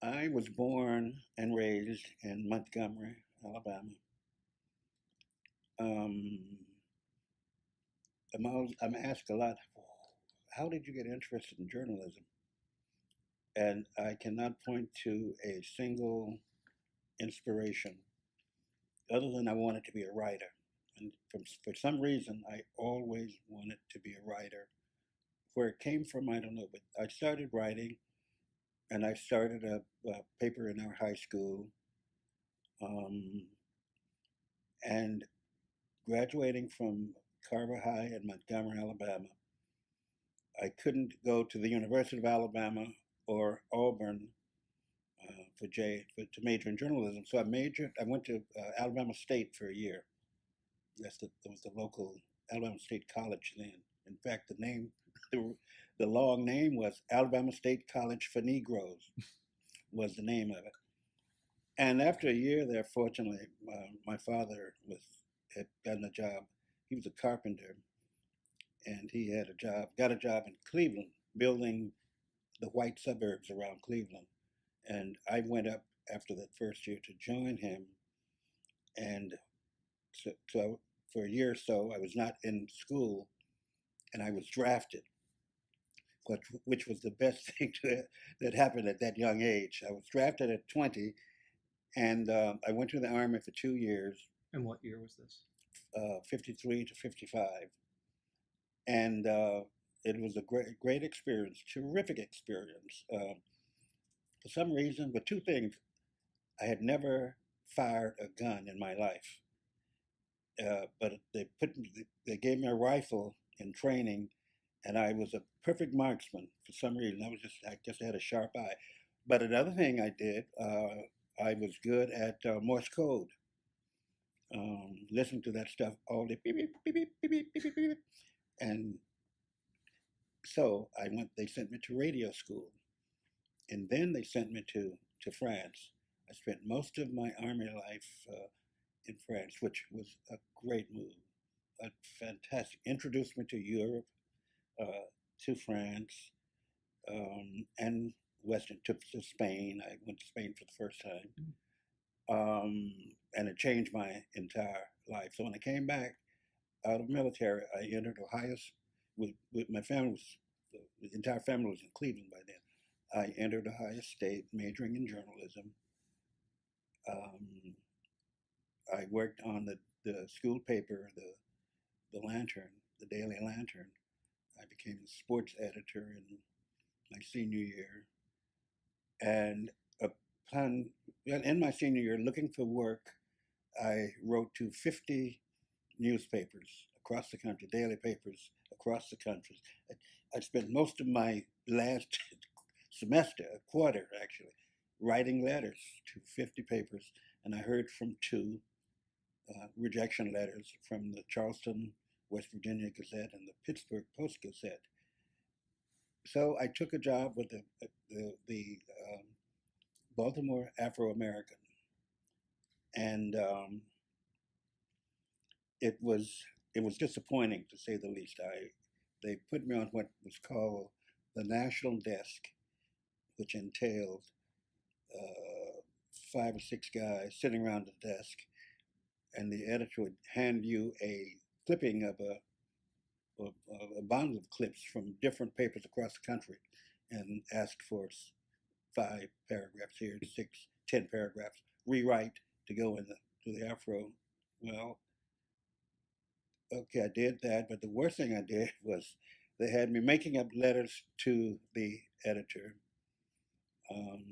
I was born and raised in Montgomery, Alabama. Um, I'm asked a lot, how did you get interested in journalism? And I cannot point to a single inspiration other than I wanted to be a writer. And for some reason, I always wanted to be a writer. Where it came from, I don't know, but I started writing and I started a paper in our high school. Um, and graduating from Carver High in Montgomery, Alabama, I couldn't go to the University of Alabama or Auburn to major in journalism. So I went to Alabama State for a year. That was the local Alabama State College then. In fact, the, the long name was Alabama State College for Negroes, was the name of it. And after a year there, fortunately, my father had gotten a job. He was a carpenter, and he got a job in Cleveland, building the white suburbs around Cleveland. And I went up after that first year to join him. And so for a year or so, I was not in school, and I was drafted, which was the best thing that happened at that young age. I was drafted at 20, and I went to the Army for 2 years. And what year was this? 53 to 55. And it was a great experience, terrific experience. For some reason, but two things. I had never fired a gun in my life, but they gave me a rifle in training, and I was a perfect marksman for some reason. I just had a sharp eye. But another thing I did, I was good at Morse code. Listening to that stuff all day, beep, beep, beep, beep, beep, beep, beep, beep. And so I went. They sent me to radio school, and then they sent me to France. I spent most of my army life in France, which was a great move, a fantastic. Introduced me to Europe, to France, and Western to Spain. I went to Spain for the first time, and it changed my entire life. So when I came back out of military, I entered Ohio with my family. The entire family was in Cleveland by then. I entered Ohio State, majoring in journalism. Um, I worked on the school paper, the Lantern, the Daily Lantern. I became the sports editor in my senior year, and upon in my senior year, looking for work, I wrote to 50 newspapers across the country, daily papers across the country. I spent most of my last semester, a quarter actually, writing letters to 50 papers, and I heard from two rejection letters from the Charleston, West Virginia Gazette and the Pittsburgh Post Gazette. So I took a job with the Baltimore Afro American, and it was disappointing to say the least. They put me on what was called the national desk, which entailed uh, 5 or 6 guys sitting around the desk, and the editor would hand you a clipping of a bundle of clips from different papers across the country, and ask for 5 paragraphs here, 6, 10 paragraphs, rewrite to go to the Afro. Well, okay, I did that, but the worst thing I did was they had me making up letters to the editor, um,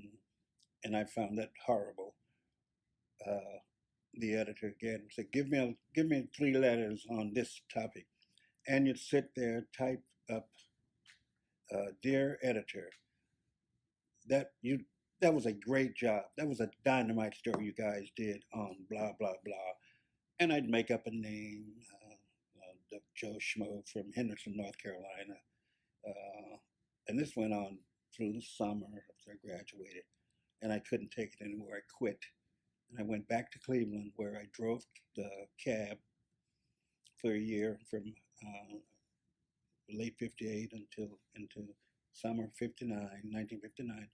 and I found that horrible. Uh, the editor again said, give me 3 letters on this topic," and you'd sit there, type up, "Dear editor, that you that was a great job. That was a dynamite story you guys did on blah blah blah," and I'd make up a name, Joe Schmo from Henderson, North Carolina, and this went on through the summer after I graduated, and I couldn't take it anymore. I quit, and I went back to Cleveland, where I drove the cab for a year from late '58 until into summer '59, 1959,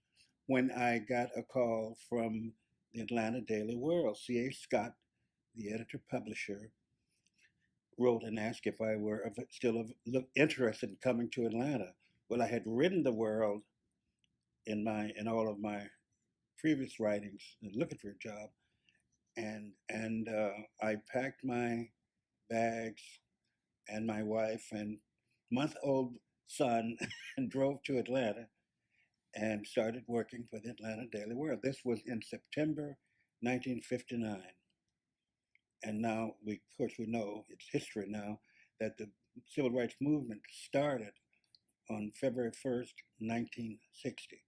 when I got a call from the Atlanta Daily World. C.A. Scott, the editor-publisher, wrote and asked if I were still interested in coming to Atlanta. Well, I had written the World in all of my previous writings and looking for a job, and I packed my bags and my wife and month-old son and drove to Atlanta and started working for the Atlanta Daily World. This was in September 1959. And now, of course, we know it's history now that the civil rights movement started on February 1st, 1960.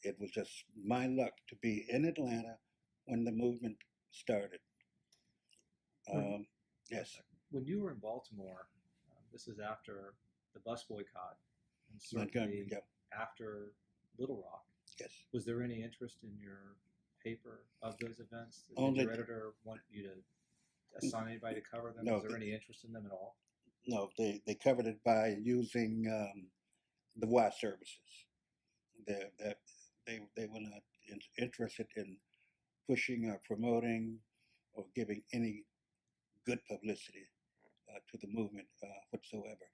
It was just my luck to be in Atlanta when the movement started. When, Yes, when you were in Baltimore, this is after the bus boycott, and Montgomery, certainly yeah, after Little Rock. yes. Was there any interest in your paper of those events? Did Only, your editor want you to assign anybody to cover them? no, Was there any interest in them at all? no, they covered it by using the Y services. That they were not interested in pushing or promoting or giving any good publicity to the movement whatsoever.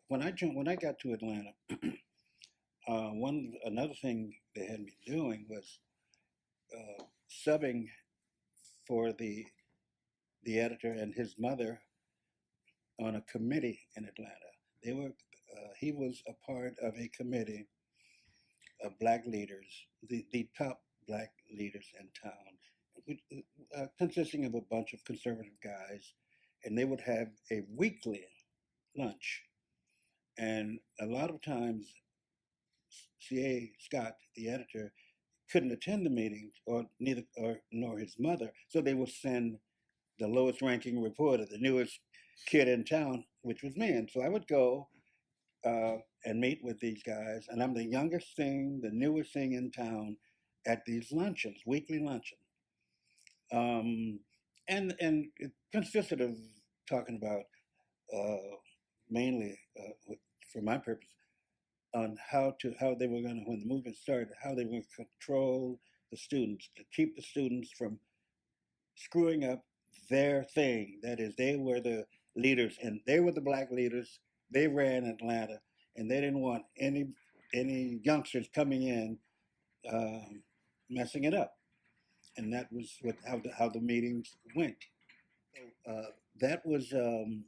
When I got to Atlanta, another thing they had me doing was subbing for the editor and his mother on a committee in Atlanta. He was a part of a committee of black leaders, the top black leaders in town, consisting of a bunch of conservative guys, and they would have a weekly lunch. And a lot of times, C.A. Scott, the editor, couldn't attend the meetings, nor his mother, so they would send the lowest ranking reporter, the newest kid in town, which was me. And so I would go and meet with these guys, and I'm the youngest thing, the newest thing in town at these luncheons, weekly luncheons. Um, and it consisted of talking about mainly, for my purpose, on how they were going to, when the movement started, how they were going to control the students, to keep the students from screwing up their thing. That is, they were the leaders, and they were the black leaders. They ran Atlanta, and they didn't want any youngsters coming in messing it up. And that was how the meetings went. So that was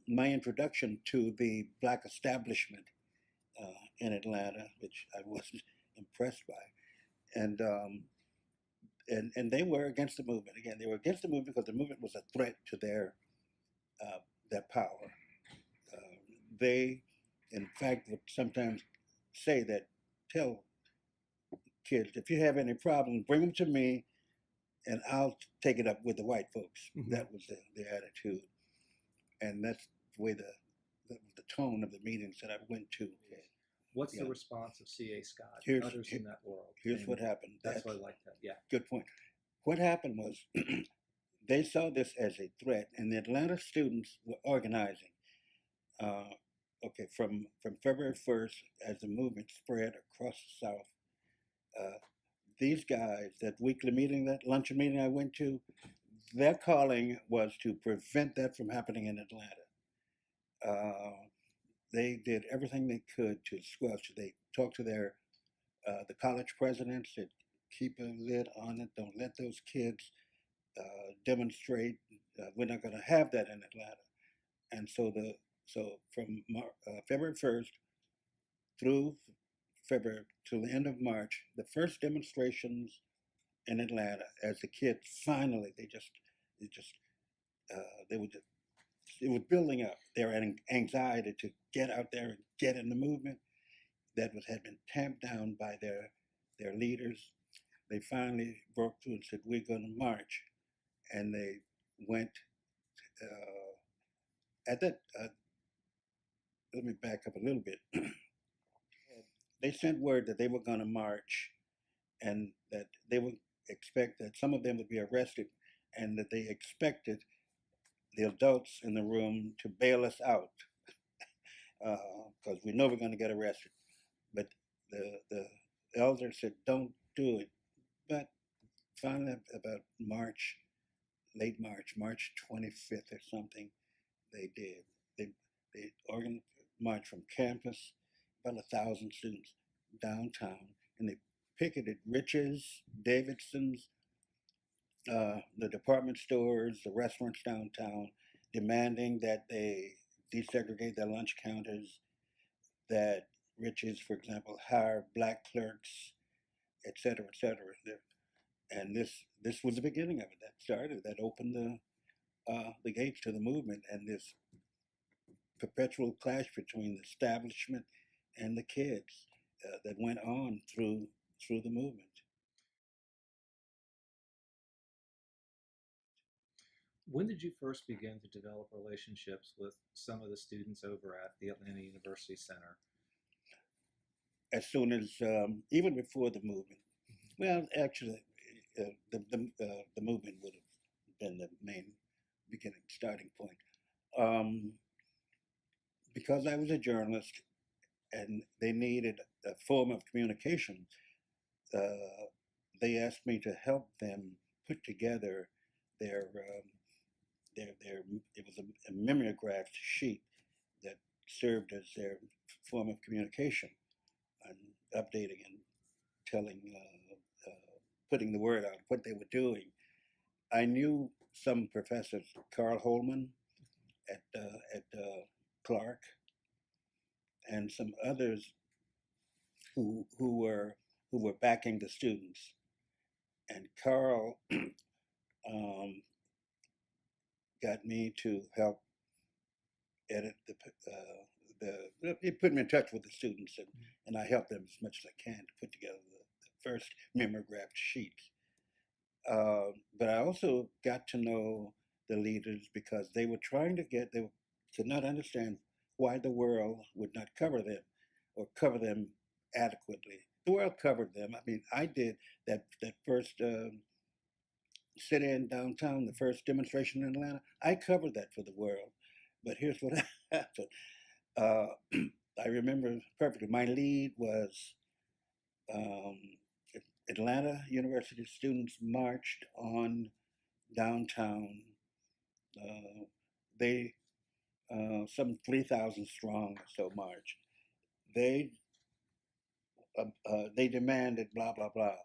my introduction to the black establishment in Atlanta, which I wasn't impressed by. And they were against the movement. Again, they were against the movement because the movement was a threat to their power. They, in fact, would sometimes say that, tell kids, if you have any problems, bring them to me, and I'll take it up with the white folks. Mm-hmm. That was the attitude, and that's the way the tone of the meetings that I went to. What's the response of C.A. Scott and others in that world? Here's what happened. That's why I like that. Yeah. Good point. What happened was they saw this as a threat, and the Atlanta students were organizing. From February 1st, as the movement spread across the South, these guys, that weekly meeting, that luncheon meeting I went to, their calling was to prevent that from happening in Atlanta. They did everything they could to squelch. They talked to the college presidents, said, keep a lid on it, don't let those kids demonstrate. We're not going to have that in Atlanta. And so from February 1st through February till the end of March, the first demonstrations in Atlanta, as the kids finally, it was building up their anxiety to get out there and get in the movement had been tamped down by their leaders. They finally broke through and said, we're going to march. And they went at that, let me back up a little bit. They sent word that they were going to march and that they would expect that some of them would be arrested and that they expected the adults in the room to bail us out because we know we're going to get arrested. But the elder said, don't do it. But finally, about March, late March, March 25th or something, they did. They organized march from campus, about 1,000 students downtown, and they picketed Rich's, Davidson's, the department stores, the restaurants downtown, demanding that they desegregate their lunch counters, that Rich's, for example, hire black clerks, et cetera, et cetera. And this was the beginning of it. That opened the gates to the movement, and this perpetual clash between the establishment and the kids that went on through the movement. When did you first begin to develop relationships with some of the students over at the Atlanta University Center? As soon as, even before the movement, well, actually, the movement would have been the main beginning starting point. Because I was a journalist and they needed a form of communication, they asked me to help them put together their it was a mimeographed sheet that served as their form of communication and updating and telling, putting the word out, what they were doing. I knew some professors, Carl Holman at Clark, and some others who were backing the students. And Carl got me to help edit he put me in touch with the students, and I helped them as much as I can to put together the first mimeographed sheets. But I also got to know the leaders because they could not understand why the world would not cover them or cover them adequately. The world covered them. I mean, I did that first sit-in downtown, the first demonstration in Atlanta. I covered that for the world. But here's what happened. I remember perfectly. My lead was Atlanta University students marched on downtown. They some 3,000 strong or so marched. They they demanded blah blah blah.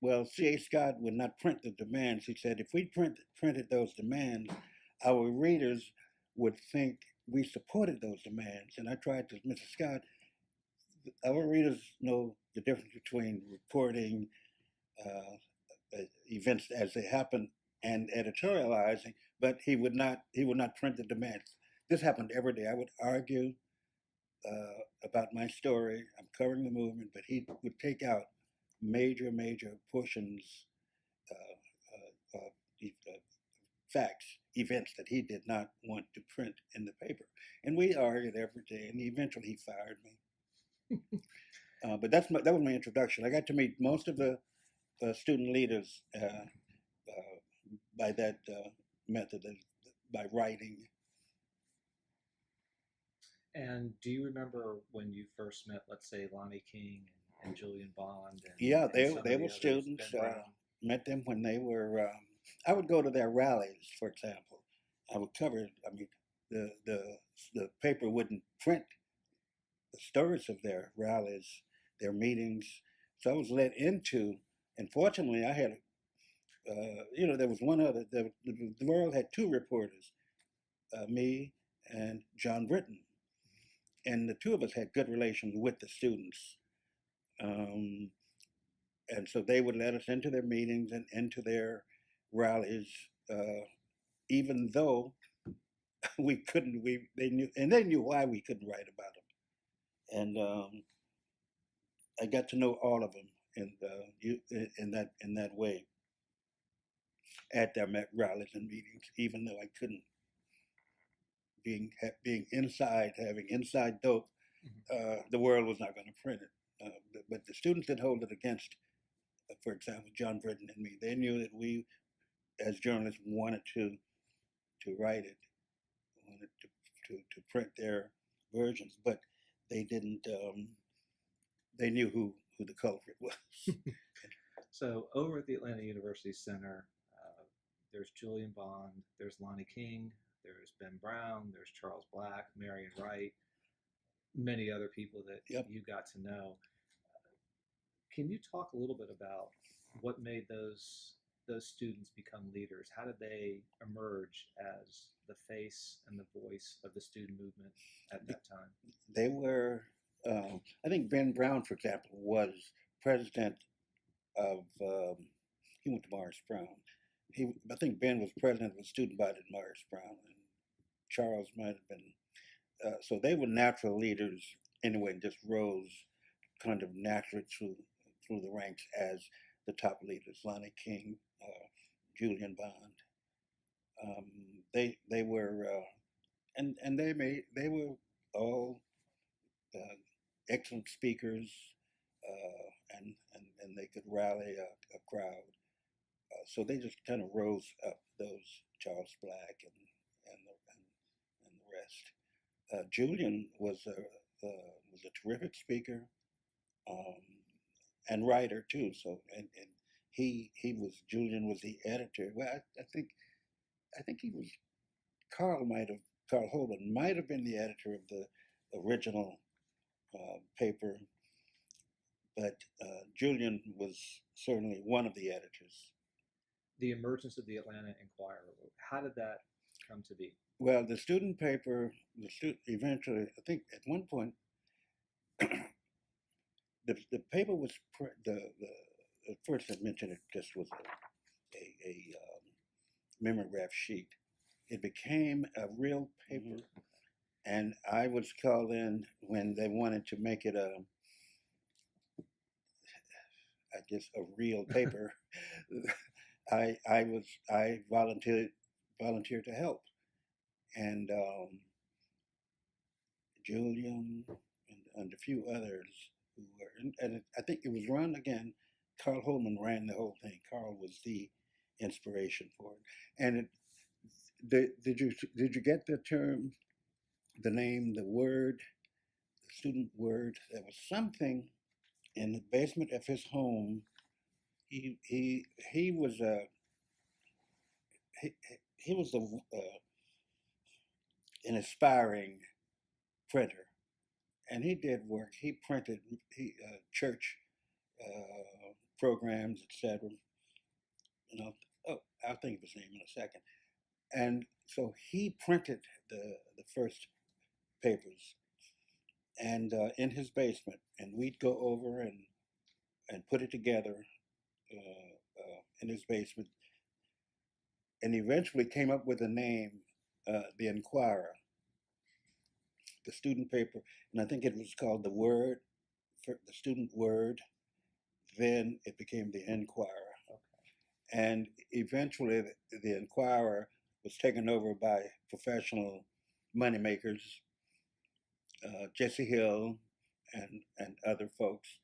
Well, C.A. Scott would not print the demands. He said if we printed those demands, our readers would think we supported those demands. And I tried to, Mr. Scott, our readers know the difference between reporting events as they happen and editorializing, but he would not print the demands. This happened every day. I would argue about my story. I'm covering the movement, but he would take out major portions, facts, events that he did not want to print in the paper. And we argued every day, and eventually he fired me. But that was my introduction. I got to meet most of the student leaders by that method, by writing. And do you remember when you first met, let's say, Lonnie King and Julian Bond? Yeah, and they were students. Met them when they were. I would go to their rallies, for example. I would cover. I mean, the paper wouldn't print the stories of their rallies, their meetings. So I was led into, and fortunately, I had. There was one other. The World had two reporters, me and John Britton, and the two of us had good relations with the students. And so they would let us into their meetings and into their rallies, even though we couldn't. They knew why we couldn't write about them, and I got to know all of them in that way at their rallies and meetings, even though I couldn't. Being inside, having inside dope, the world was not going to print it. But the students that hold it against, for example, John Britton and me, they knew that we, as journalists, wanted to write it, wanted to print their versions, but they didn't. They knew who the culprit was. So over at the Atlanta University Center, there's Julian Bond, there's Lonnie King, there's Ben Brown, there's Charles Black, Marion Wright, many other people that Yep. you got to know. Can you talk a little bit about what made those students become leaders? How did they emerge as the face and the voice of the student movement at that time? They were, I think Ben Brown, for example, was president of, he went to Morris Brown. I think Ben was president of the student body at Morris Brown, and Charles might have been. So they were natural leaders anyway, and just rose kind of naturally through the ranks as the top leaders. Lonnie King, Julian Bond. They were, and they were all excellent speakers, and they could rally a crowd. So they just kind of rose up. Those Charles Black and the rest. Julian was a terrific speaker, and writer too. So and Julian was the editor. Well, I think he was Carl Holden might have been the editor of the original paper, but Julian was certainly one of the editors. The emergence of the Atlanta Inquirer, how did that come to be? Well, the student paper, eventually, I think at one point, the paper was at first I mentioned it just was a mimeograph sheet. It became a real paper, and I was called in when they wanted to make it a real paper. I volunteered to help, and Julian and a few others who were, and I think it was run again. Carl Holman ran the whole thing. Carl was the inspiration for it. And did you get the term, the name, the word, the student word? There was something in the basement of his home. He was an aspiring printer, and he did work. He printed church programs, etc. I'll think of his name in a second. And so he printed the first papers, and in his basement, and we'd go over and put it together in his basement, and eventually came up with a name, the Inquirer, the student paper, and I think it was called the Word, the Student Word. Then it became the Inquirer, and eventually the Inquirer was taken over by professional moneymakers, Jesse Hill and other folks,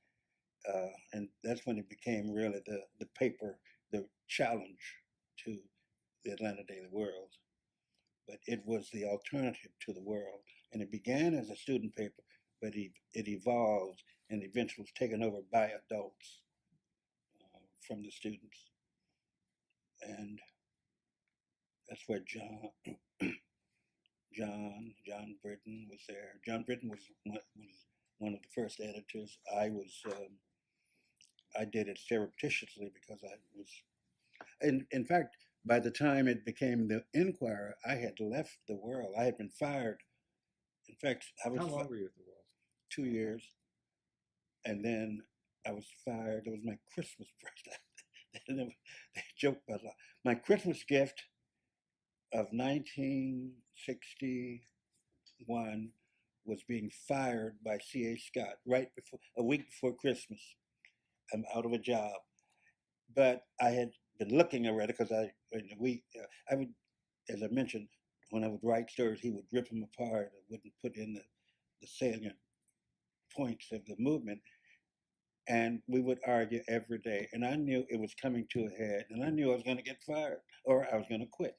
and that's when it became really the paper, the challenge to the Atlanta Daily World. But it was the alternative to the World, and it began as a student paper, but it evolved and eventually was taken over by adults from the students, and that's where John Britton was there. John Britton was one of the first editors. I did it surreptitiously because I was, in fact, by the time it became the Inquirer, I had left the World. I had been fired. In fact, I was. How long were you at the World? 2 years, and then I was fired. It was my Christmas present. They joke about it. My Christmas gift of 1961 was being fired by C.A. Scott a week before Christmas. I'm out of a job, but I had been looking already because I would, as I mentioned, when I would write stories, he would rip them apart. I wouldn't put in the salient points of the movement, and we would argue every day. And I knew it was coming to a head, and I knew I was going to get fired or I was going to quit.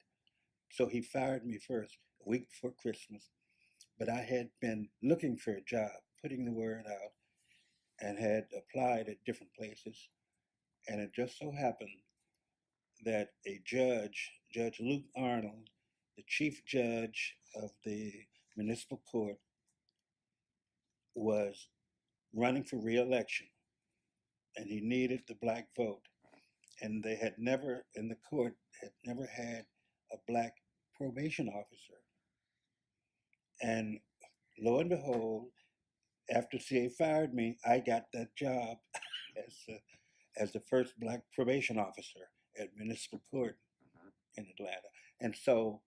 So he fired me first, a week before Christmas. But I had been looking for a job, putting the word out, and had applied at different places. And it just so happened that a judge, Judge Luke Arnold, the chief judge of the municipal court, was running for re-election, and he needed the black vote. And they had never, in the court, had never had a black probation officer. And lo and behold, after CA fired me, I got that job as the first black probation officer at municipal court in Atlanta. And so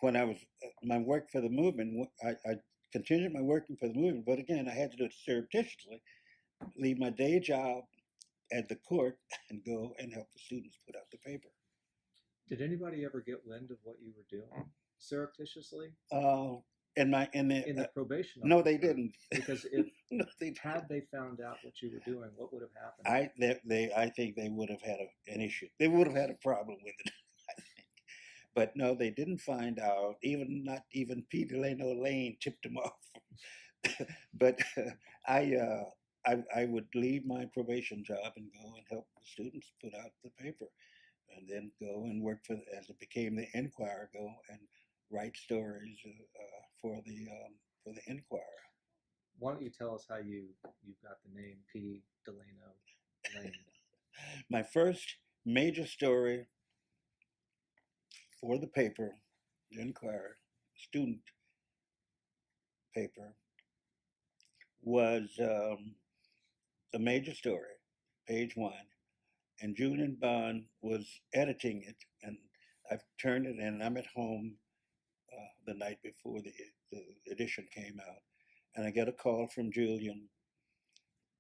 when I was, my work for the movement, I continued my working for the movement, but again, I had to do it surreptitiously, leave my day job at the court and go and help the students put out the paper. Did anybody ever get wind of what you were doing surreptitiously? In the probation no, officer? they didn't. Because if No, they had they found out what you were doing, what would have happened? I think they would have had an issue. They would have had a problem with it, I think. But no, they didn't find out. Not even P. Delano Lane tipped them off. But I would leave my probation job and go and help the students put out the paper, and then go and work for, as it became the Enquirer, go and write stories for the Enquirer. Why don't you tell us how you got the name P. Delano Lane? My first major story for the paper, the Enquirer, student paper, was a major story, page 1, and Julian Bond was editing it, and I've turned it in. I'm at home the night before the edition came out, and I get a call from Julian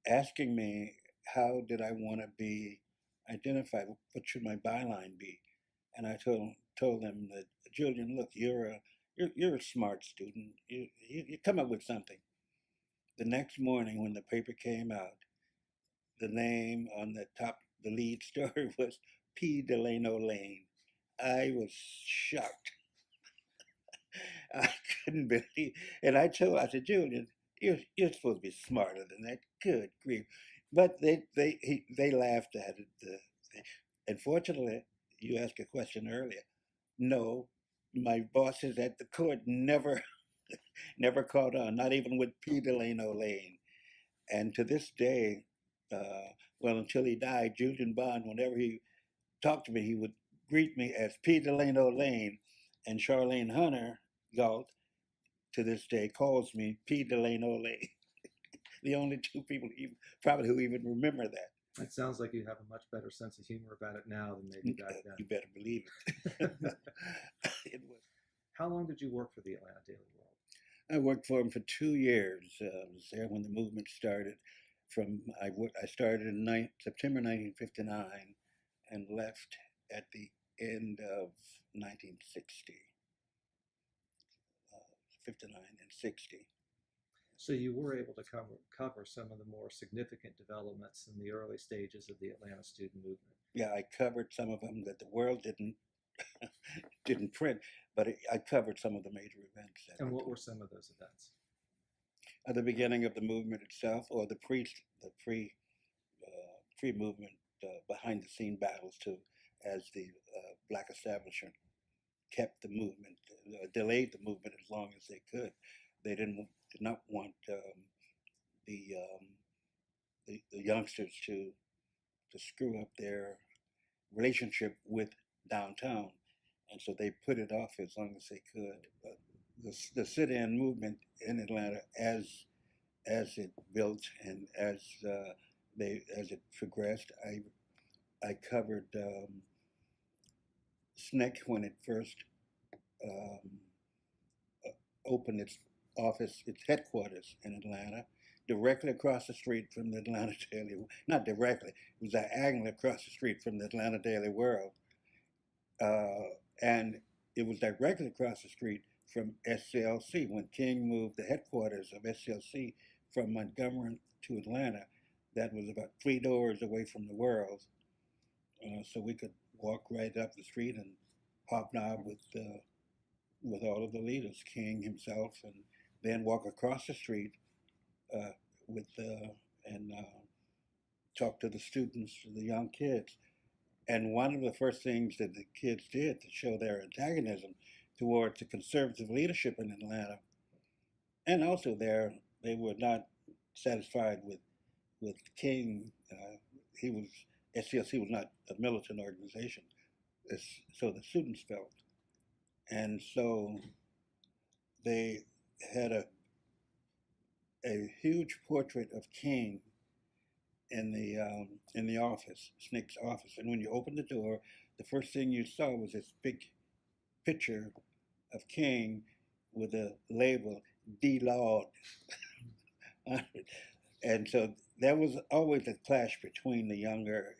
asking me how did I want to be identified, what should my byline be, and I told him that, Julian, look, you're a smart student, you come up with something. The next morning when the paper came out, the name on the top, the lead story was P. Delano Lane. I was shocked. I couldn't believe, and I said, Julian, you're supposed to be smarter than that. Good grief! But they laughed at it. Unfortunately, you asked a question earlier. No, my bosses at the court never caught on, not even with P. Delano Lane. And to this day, well, until he died, Julian Bond, whenever he talked to me, he would greet me as P. Delano Lane, and Charlene Hunter Galt, to this day, calls me P. Delano Lane. The only two people probably who even remember that. It sounds like you have a much better sense of humor about it now than maybe back then. You better believe it. It was. How long did you work for the Atlanta Daily World? I worked for him for 2 years. I was there when the movement started. I started in September 1959 and left at the end of 1960. 59 and 60. So you were able to cover some of the more significant developments in the early stages of the Atlanta student movement. Yeah, I covered some of them that the world didn't print, but I covered some of the major events. And what were some of those events? At the beginning of the movement itself, or the pre-movement behind the scene battles as the black establishment kept the movement, delayed the movement as long as they could. They did not want the youngsters to screw up their relationship with downtown, and so they put it off as long as they could. The sit-in movement in Atlanta, as it built and as it progressed, I covered SNCC when it first opened its headquarters in Atlanta, directly across the street from the Atlanta Daily. Not directly, it was diagonally across the street from the Atlanta Daily World, and it was directly across the street from SCLC. When King moved the headquarters of SCLC from Montgomery to Atlanta, that was about 3 doors away from the World, so we could walk right up the street and hobnob with all of the leaders, King himself, and then walk across the street and talk to the students, the young kids. And one of the first things that the kids did to show their antagonism towards the conservative leadership in Atlanta, and also they were not satisfied with King. He was SCLC was not a militant organization, so the students felt, and so they had a huge portrait of King in the office, SNCC's office. And when you opened the door, the first thing you saw was this big picture of King with a label "D-Lawed" on it. And so there was always a clash between the younger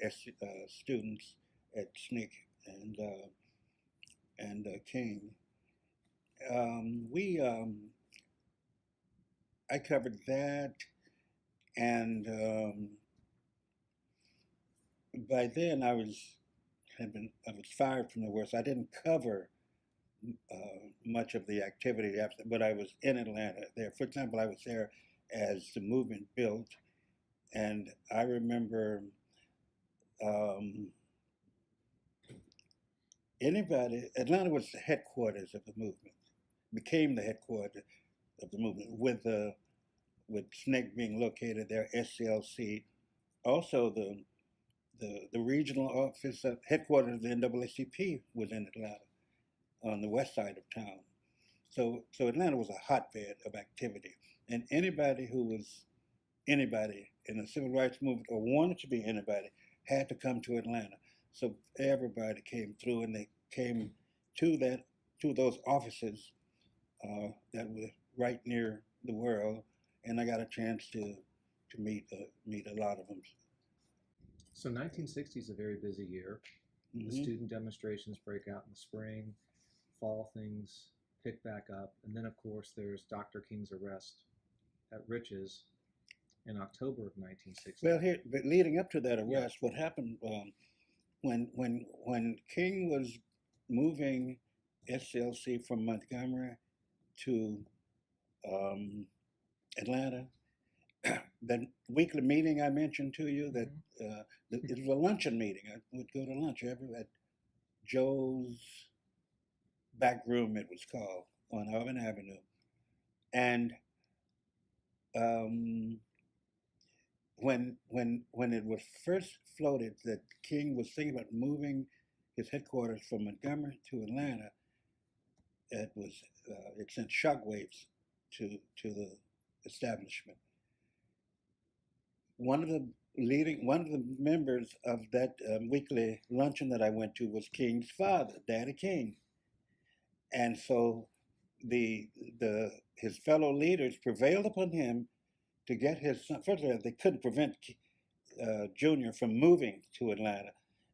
students at SNCC and King. I covered that, and by then I was fired from the work, so I didn't cover much of the activity after, but I was in Atlanta there. For example, I was there as the movement built, and I remember Atlanta was the headquarters of the movement, became the headquarters of the movement, with SNCC being located there, SCLC, also the regional office headquarters of the NAACP was in Atlanta, on the west side of town. So Atlanta was a hotbed of activity, and anybody who was anybody in the civil rights movement or wanted to be anybody had to come to Atlanta. So everybody came through, and they came to those offices that were right near the world, and I got a chance to meet a lot of them. So 1960 is a very busy year. Mm-hmm. The student demonstrations break out in the spring, fall things pick back up, and then of course there's Dr. King's arrest at Rich's in October of 1960. Well, but leading up to that arrest, what happened when King was moving SCLC from Montgomery to Atlanta, that weekly meeting I mentioned to you, that it was a luncheon meeting. I would go to lunch at Joe's back room, it was called, on Auburn Avenue. And when it was first floated that King was thinking about moving his headquarters from Montgomery to Atlanta, it sent shockwaves to the establishment. One of the members of that weekly luncheon that I went to was King's father, Daddy King, and so his fellow leaders prevailed upon him to get his son. First of all, they couldn't prevent Junior from moving to Atlanta,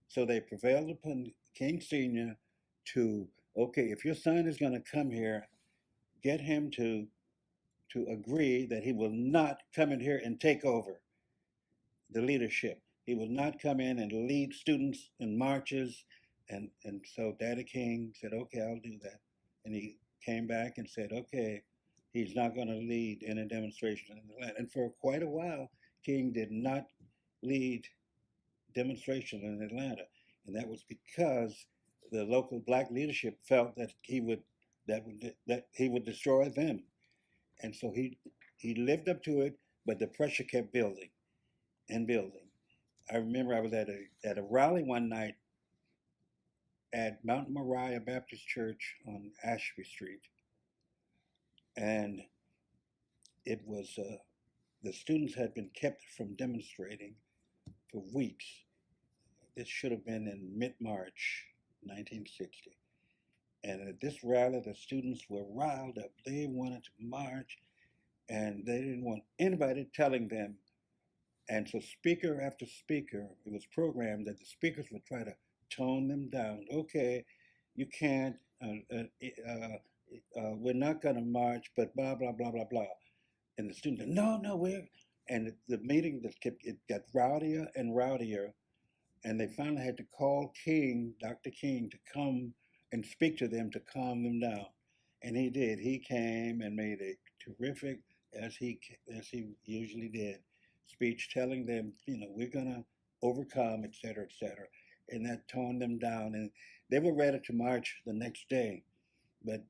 so they prevailed upon King Sr. to, okay, if your son is going to come here, get him to agree that he will not come in here and take over the leadership. He will not come in and lead students in marches. And so Daddy King said, okay, I'll do that. And he came back and said, okay, he's not going to lead in a demonstration in Atlanta. And for quite a while, King did not lead demonstration in Atlanta. And that was because the local black leadership felt that he would destroy them. And so he lived up to it, but the pressure kept building and building. I remember I was at a rally one night at Mount Moriah Baptist Church on Ashby Street, and it was the students had been kept from demonstrating for weeks. This should have been in mid-March 1960. And at this rally, the students were riled up. They wanted to march, and they didn't want anybody telling them. And so speaker after speaker, it was programmed that the speakers would try to tone them down. Okay, you can't, we're not going to march, but blah, blah, blah, blah, blah. And the students said, no, and the meeting it got rowdier and rowdier. And they finally had to call King, Dr. King, to come and speak to them to calm them down. And he did. He came and made a terrific, as he usually did, speech telling them, we're going to overcome, et cetera, et cetera. And that toned them down. And they were ready to march the next day, but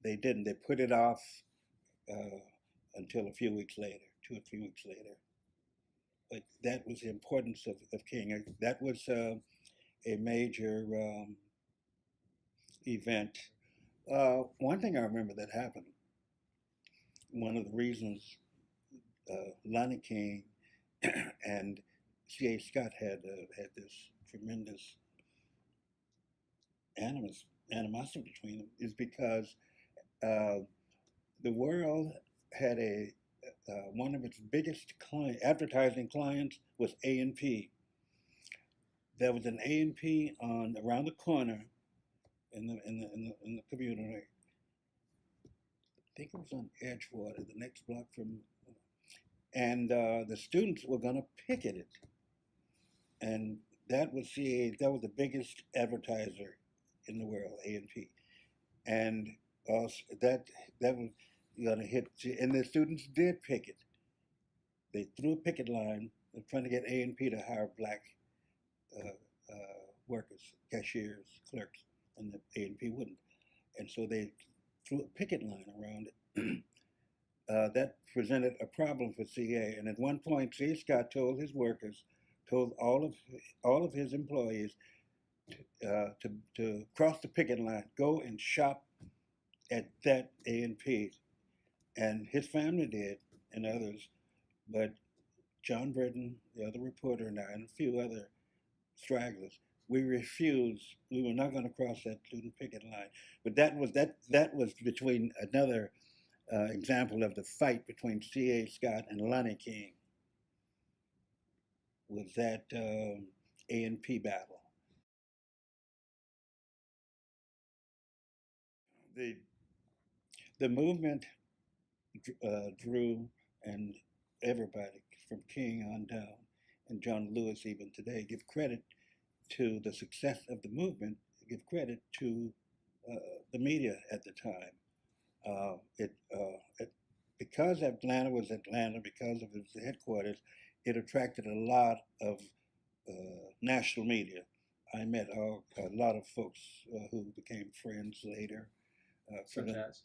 they didn't. They put it off until a few weeks later, 2 or 3 weeks later. But that was the importance of King. That was a major event. One thing I remember that happened, one of the reasons Lonnie King and C.A. Scott had this tremendous animosity between them is because the world had one of its biggest advertising clients was A&P. There was an A&P on around the corner in the community. I think it was on Edgewater, the next block from, and the students were going to picket it, and that was the biggest advertiser in the world, A&P, and also that was going to hit, and the students did picket. They threw a picket line trying to get A&P to hire black workers, cashiers, clerks, and the A&P wouldn't, and so they threw a picket line around it. That presented a problem for CA, and at one point, C. Scott told his workers, told all of his employees to cross the picket line, go and shop at that A&P, and his family did, and others, but John Britton, the other reporter, and I, and a few other stragglers, we refused. We were not going to cross that student picket line. But that was between another example of the fight between C.A. Scott and Lonnie King. Was that A&P battle? The movement drew, and everybody from King on down, and John Lewis even today, give credit to the success of the movement, give credit to the media at the time. Because Atlanta was Atlanta, because of its headquarters, it attracted a lot of national media. I met a lot of folks who became friends later. Such as?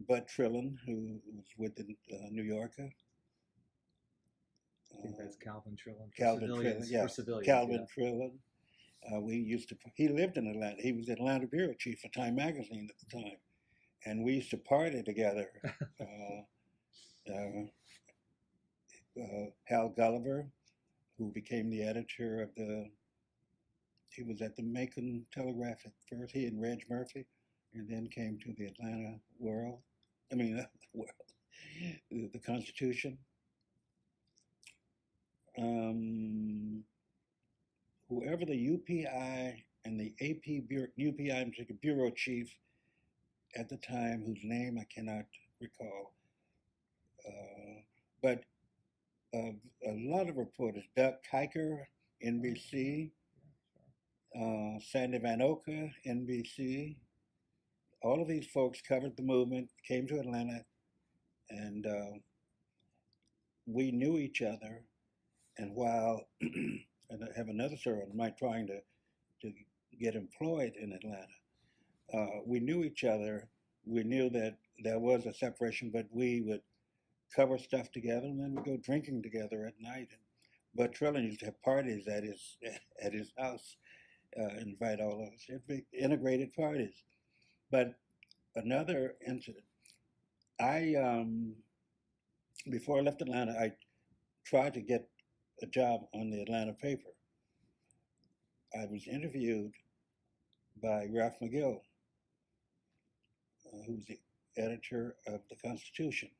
Bud Trillin, who was with the New Yorker. I think that's Calvin Trillin. Calvin Trillin, yeah. For civilians, Calvin yeah. Trillin. He lived in Atlanta. He was Atlanta bureau chief for Time Magazine at the time. And we used to party together. Hal Gulliver, who became the editor of he was at the Macon Telegraph at first, he and Reg Murphy, and then came to the Atlanta World. I mean, the World, the Constitution. Whoever the UPI and the UPI bureau chief at the time, whose name I cannot recall, but a lot of reporters, Doug Kiker, NBC, Sandy Van Oka, NBC, all of these folks covered the movement, came to Atlanta, and we knew each other. And while, and I have another story on my trying to get employed in Atlanta, we knew each other. We knew that there was a separation, but we would cover stuff together, and then we'd go drinking together at night. And Bud Trillin used to have parties at his house, invite all of us, big integrated parties. But another incident, before I left Atlanta, I tried to get a job on the Atlanta paper. I was interviewed by Ralph McGill, who was the editor of the Constitution,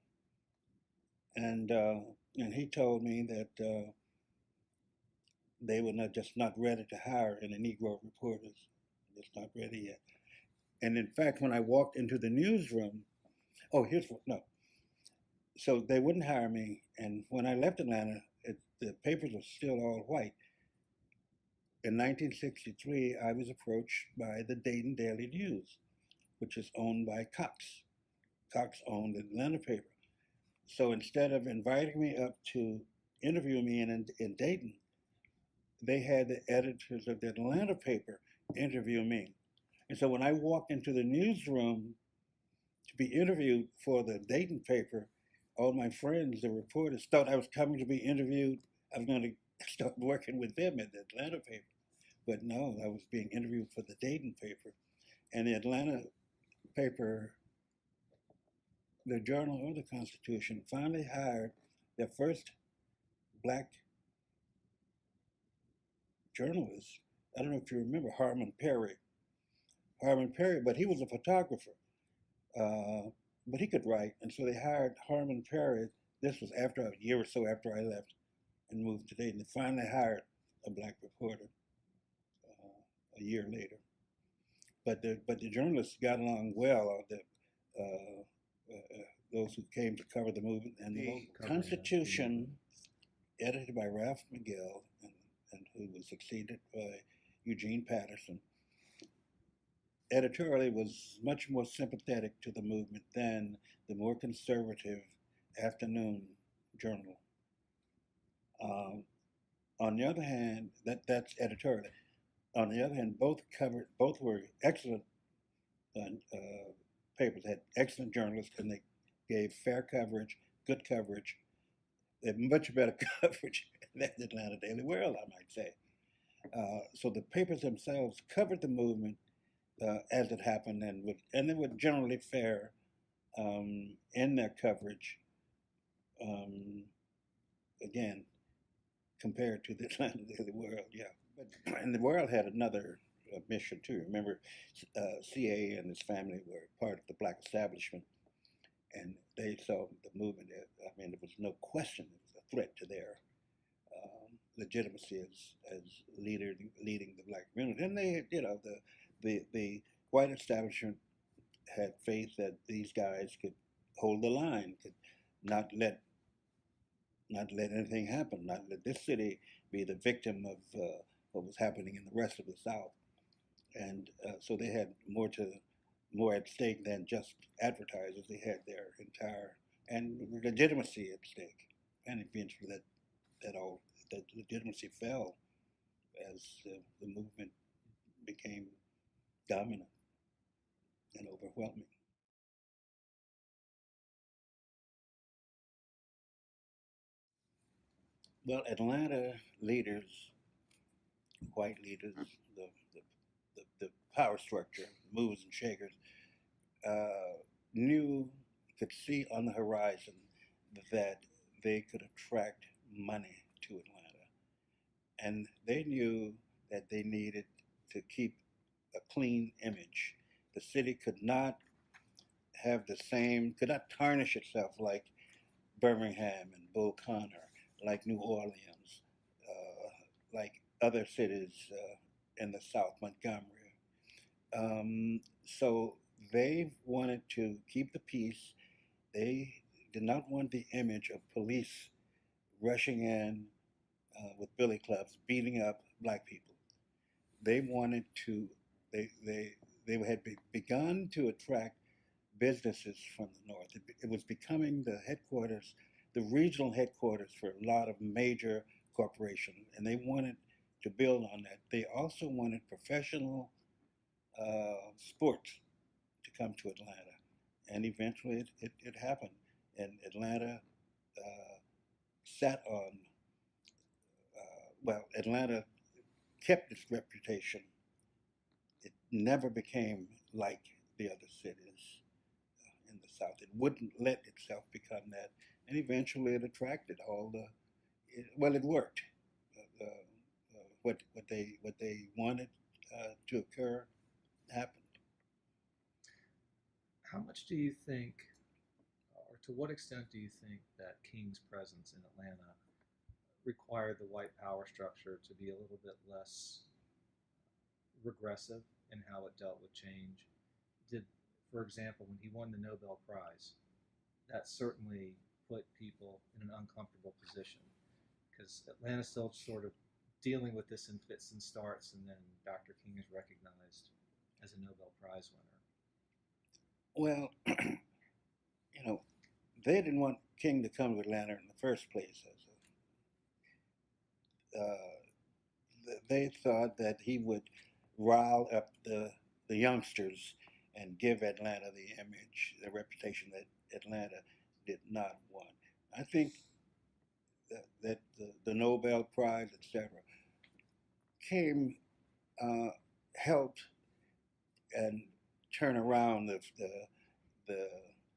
and he told me that they were not ready to hire any Negro reporters, just not ready yet. And in fact, when I walked into the newsroom, so they wouldn't hire me. And when I left Atlanta, the papers were still all white. In 1963, I was approached by the Dayton Daily News, which is owned by Cox. Cox owned the Atlanta paper. So instead of inviting me up to interview me in Dayton, they had the editors of the Atlanta paper interview me. And so when I walked into the newsroom to be interviewed for the Dayton paper, all my friends, the reporters, thought I was coming to be interviewed. I was going to start working with them at the Atlanta paper. But no, I was being interviewed for the Dayton paper. And the Atlanta paper, the Journal of the Constitution, finally hired their first black journalist. I don't know if you remember Harmon Perry. Harmon Perry, but he was a photographer. But he could write, and so they hired Harmon Perry. This was after a year or so after I left and moved to Dayton. They finally hired a black reporter a year later. But the journalists got along well. Those who came to cover the movement and the Constitution, edited by Ralph McGill, and who was succeeded by Eugene Patterson, editorially was much more sympathetic to the movement than the more conservative Afternoon Journal. On the other hand, that's editorially. On the other hand, both were excellent papers, had excellent journalists, and they gave fair coverage, good coverage. They had much better coverage than the Atlanta Daily World, I might say. So the papers themselves covered the movement as it happened, and they were generally fair in their coverage. Again, compared to the Atlanta Daily World, yeah. And the World had another mission too. Remember, CA and his family were part of the black establishment, and they saw the movement. I mean, there was no question it was a threat to their legitimacy as leading the black community. And they, the white establishment had faith that these guys could hold the line, could not let anything happen, not let this city be the victim of what was happening in the rest of the South. And so they had more at stake than just advertisers. They had their entire and legitimacy at stake. And eventually that legitimacy fell as the movement became dominant and overwhelming. Well, Atlanta leaders, white leaders, the power structure, movers and shakers, could see on the horizon that they could attract money to Atlanta. And they knew that they needed to keep a clean image. The city could not could not tarnish itself like Birmingham and Bull Connor, like New Orleans, like other cities in the South, Montgomery. So they wanted to keep the peace. They did not want the image of police rushing in with billy clubs, beating up black people. They wanted to. They had begun to attract businesses from the north. It was becoming the headquarters, the regional headquarters for a lot of major corporations, and they wanted to build on that. They also wanted professional sports to come to Atlanta, and eventually it happened. And Atlanta sat on, Atlanta kept its reputation. It never became like the other cities in the South. It wouldn't let itself become that, and eventually it attracted it worked. What they wanted to occur happened. How much do you think, or to what extent do you think that King's presence in Atlanta required the white power structure to be a little bit less regressive in how it dealt with change? For example, when he won the Nobel Prize, that certainly put people in an uncomfortable position because Atlanta's still sort of dealing with this in fits and starts, and then Dr. King is recognized as a Nobel Prize winner. Well, they didn't want King to come to Atlanta in the first place. They thought that he would rile up the youngsters and give Atlanta the image, the reputation that Atlanta did not want. I think that the Nobel Prize, etc., came, helped and turn around the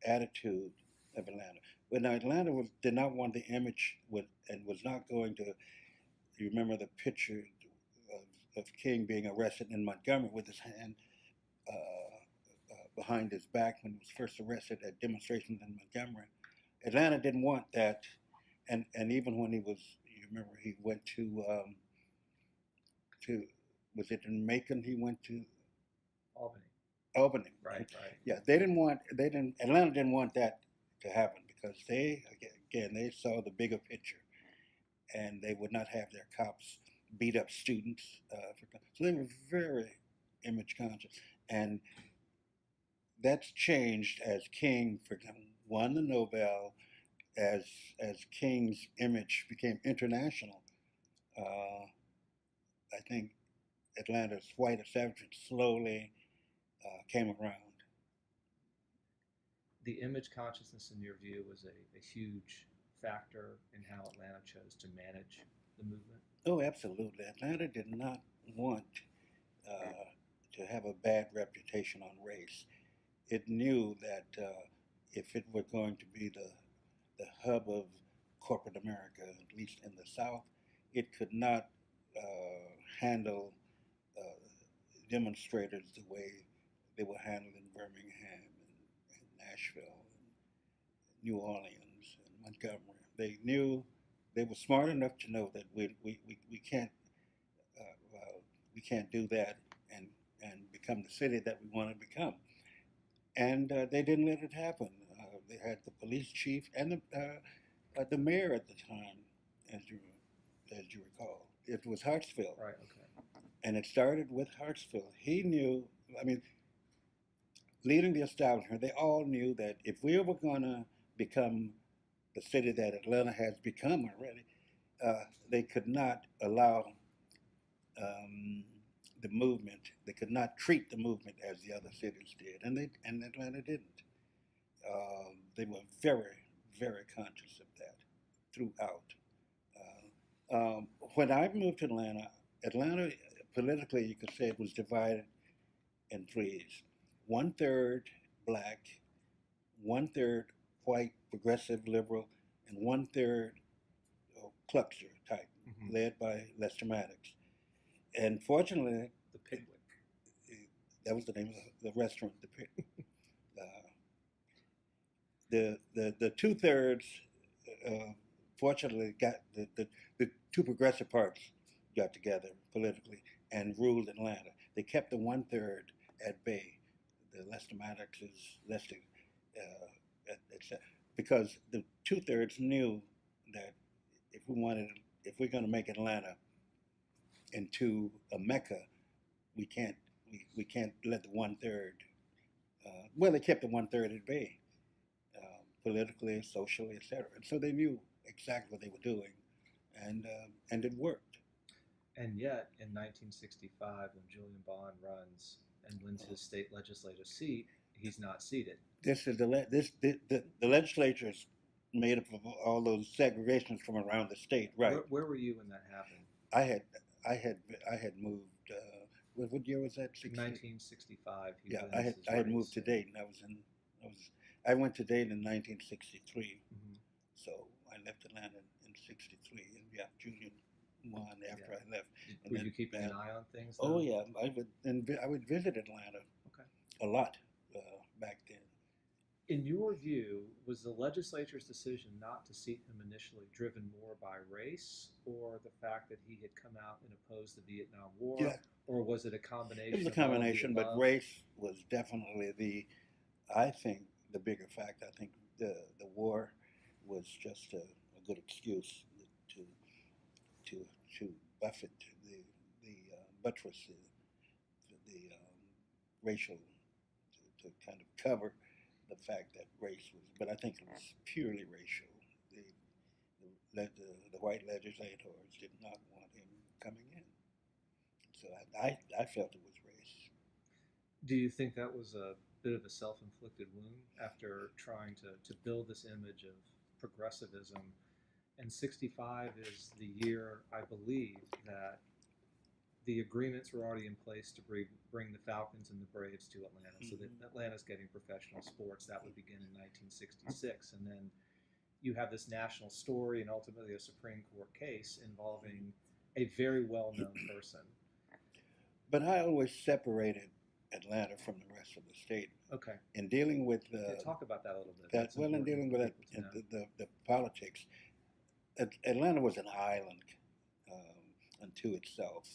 attitude of Atlanta. But now Atlanta did not want the image and was not going to. You remember the picture of King being arrested in Montgomery with his hand behind his back when he was first arrested at demonstrations in Montgomery. Atlanta didn't want that, and even when he was, you remember he went to was it in Macon? He went to Albany. Albany. Right. Yeah, Atlanta didn't want that to happen because they saw the bigger picture, and they would not have their cops beat up students. So they were very image conscious, and that's changed as King, for example, won the Nobel. As King's image became international, I think Atlanta's white establishment slowly came around. The image consciousness, in your view, was a huge factor in how Atlanta chose to manage the movement? Oh, absolutely. Atlanta did not want to have a bad reputation on race. It knew that if it were going to be the hub of corporate America, at least in the South, it could not handle demonstrators the way they were handled in Birmingham and Nashville and New Orleans and Montgomery. They knew, they were smart enough to know that we can't do that and become the city that we want to become. And they didn't let it happen. They had the police chief and the mayor at the time, as you recall. It was Hartsfield. Right. Okay. And it started with Hartsfield. He knew. I mean, leading the establishment, they all knew that if we were going to become the city that Atlanta has become already, they could not allow the movement. They could not treat the movement as the other cities did, and Atlanta didn't. They were very, very conscious of that throughout. When I moved to Atlanta politically, you could say it was divided in threes: 1/3 black, 1/3 white, progressive, liberal, and 1/3 cluster type, led by Lester Maddox. And fortunately, the Pickwick. That was the name of the restaurant, the Pickwick. The 2/3, fortunately, got the two progressive parts got together politically and ruled Atlanta. They kept the 1/3 at bay, the Lester Maddox's, etc. Because the 2/3 knew that if we're going to make Atlanta into a mecca, we can't let the 1/3. Well, they kept the 1/3 at bay, politically, socially, etc. And so they knew exactly what they were doing, and it worked. And yet, in 1965, when Julian Bond runs and wins his state legislative seat, he's not seated. This is the legislature is made up of all those segregations from around the state, right? Where were you when that happened? I had moved. What year was that? 1965. Yeah, I had moved to Dayton. I went to Dayton in 1963. Mm-hmm. So I left Atlanta in '63, and yeah, Julian won after I left. Were you keeping an eye on things? Oh yeah, I would visit Atlanta. Okay. A lot back then. In your view, was the legislature's decision not to seat him initially driven more by race, or the fact that he had come out and opposed the Vietnam War, or was it a combination? It was a combination, but race was definitely I think, the bigger fact. I think the war was just a good excuse to buffet the buttress the racial, to kind of cover the fact that race was, but I think it was purely racial. the white legislators did not want him coming in. So I felt it was race. Do you think that was a bit of a self-inflicted wound after trying to build this image of progressivism? And 65 is the year, I believe, that the agreements were already in place to bring the Falcons and the Braves to Atlanta. So that Atlanta's getting professional sports. That would begin in 1966. And then you have this national story and ultimately a Supreme Court case involving a very well-known person. But I always separated Atlanta from the rest of the state. Okay. In dealing with talk about that a little bit. that, well, in dealing with that, the politics, Atlanta was an island unto itself.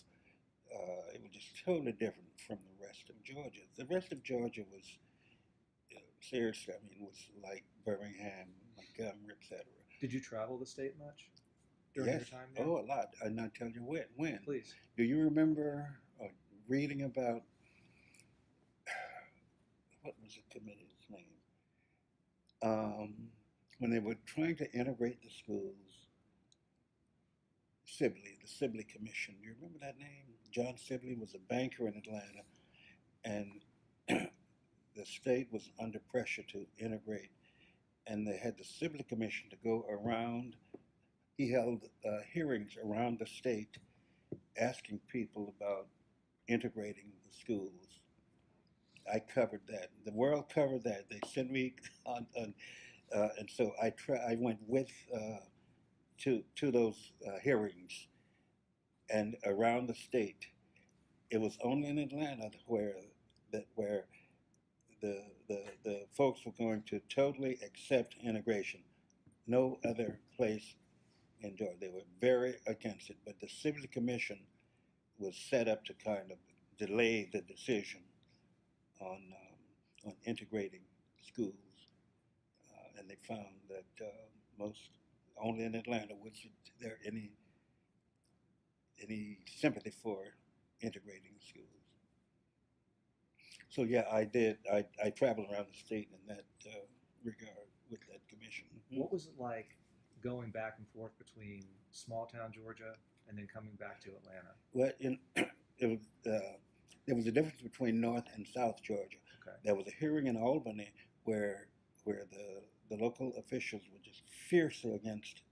It was just totally different from the rest of Georgia. The rest of Georgia was seriously, I mean, was like Birmingham, Montgomery, etc. Did you travel the state much during your time there? Oh, a lot. And I'll tell you when. Please. Do you remember reading about, what was the committee's name? When they were trying to integrate the schools, the Sibley Commission. Do you remember that name? John Sibley was a banker in Atlanta, and the state was under pressure to integrate, and they had the Sibley Commission to go around. He held hearings around the state asking people about integrating the schools. I covered that. The world covered that. They sent me on and so I went with to those hearings, and around the state. It was only in Atlanta where the folks were going to totally accept integration. No other place in Georgia. They were very against it, but the Sibley Commission was set up to kind of delay the decision on integrating schools, and they found that only in Atlanta was there any sympathy for integrating schools. So yeah, I did. I traveled around the state in that regard with that commission. What was it like going back and forth between small town Georgia and then coming back to Atlanta? Well, there was a difference between North and South Georgia. Okay. There was a hearing in Albany where the local officials were just fiercely against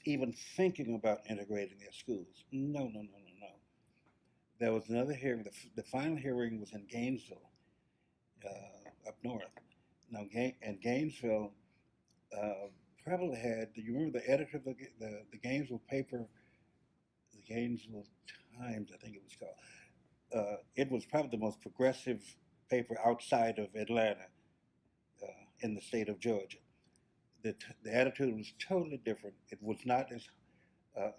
even thinking about integrating their schools. No. There was another hearing. The final hearing was in Gainesville, up north. Now, Gainesville probably had. Do you remember the editor of the Gainesville paper, the Gainesville Times, I think it was called. It was probably the most progressive paper outside of Atlanta in the state of Georgia. The attitude was totally different. It was not as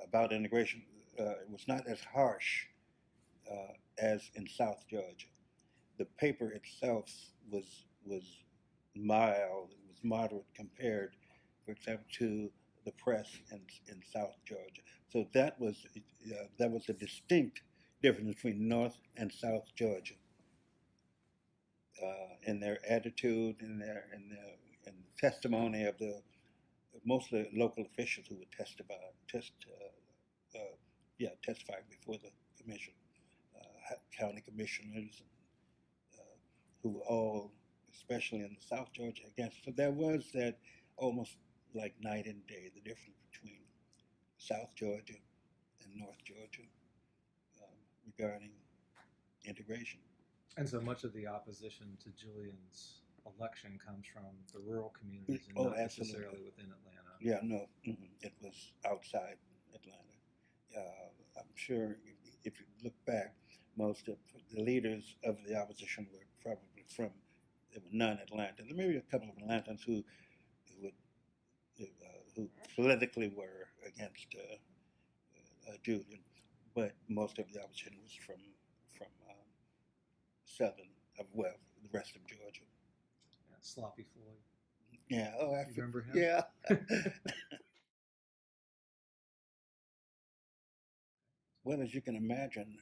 about integration. It was not as harsh as in South Georgia. The paper itself was mild. It was moderate compared, for example, to the press in South Georgia. So that was a distinct difference between North and South Georgia in their attitude, in the testimony of mostly local officials who would testify before the commission, county commissioners, who were all, especially in the South Georgia, against. So there was that almost like night and day, the difference between South Georgia and North Georgia regarding integration. And so much of the opposition to Julian's election comes from the rural communities and not necessarily within Atlanta. Yeah, no, it was outside Atlanta. I'm sure if you look back, most of the leaders of the opposition were probably there were none Atlanta. There may be a couple of Atlantans who politically were against Julian, but most of the opposition was from southern, the rest of Georgia. Yeah, Sloppy Floyd. Yeah. Oh, I remember him? Yeah. Well, as you can imagine,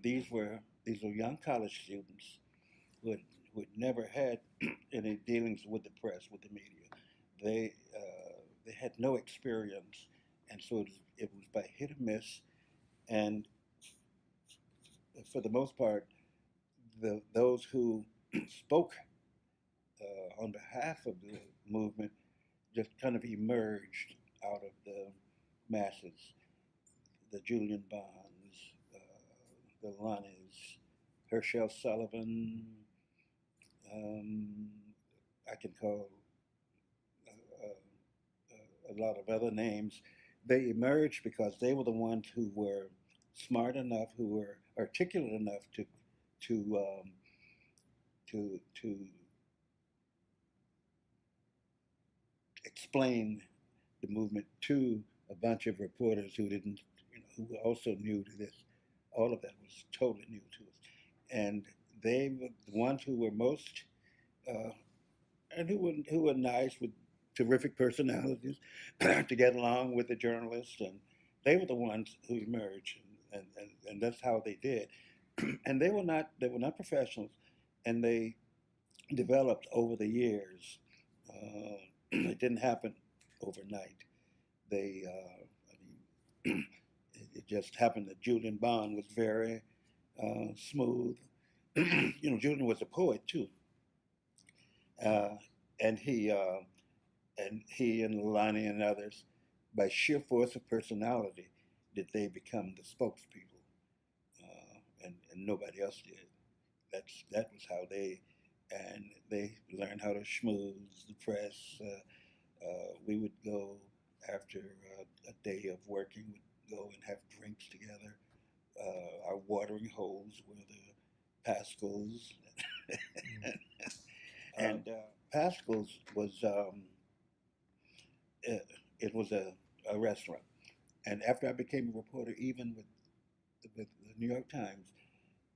these were young college students who had never had any dealings with the press, with the media. They had no experience, and so it was by hit or miss. And for the most part, those who spoke on behalf of the movement just kind of emerged out of the masses. The Julian Bonds, the Delaney's, Herschel Sullivan. Um, I can call a lot of other names. They emerged because they were the ones who were smart enough, who were articulate enough to to explain the movement to a bunch of reporters who didn't, who were also new to this. All of that was totally new to us, and they were the ones who were most uh, and who were nice with terrific personalities to get along with the journalists, and they were the ones who emerged, and that's how they did. And they were not professionals, and they developed over the years. It didn't happen overnight. I mean, it just happened that Julian Bond was very smooth. Julian was a poet too, uh, and he and Lonnie and others, by sheer force of personality, did they become the spokespeople, and nobody else did. That was how they learned how to schmooze the press. We would go after a day of working, we'd go and have drinks together. Our watering holes were the Pascals, and Pascals was it was a restaurant. And after I became a reporter, even with the New York Times,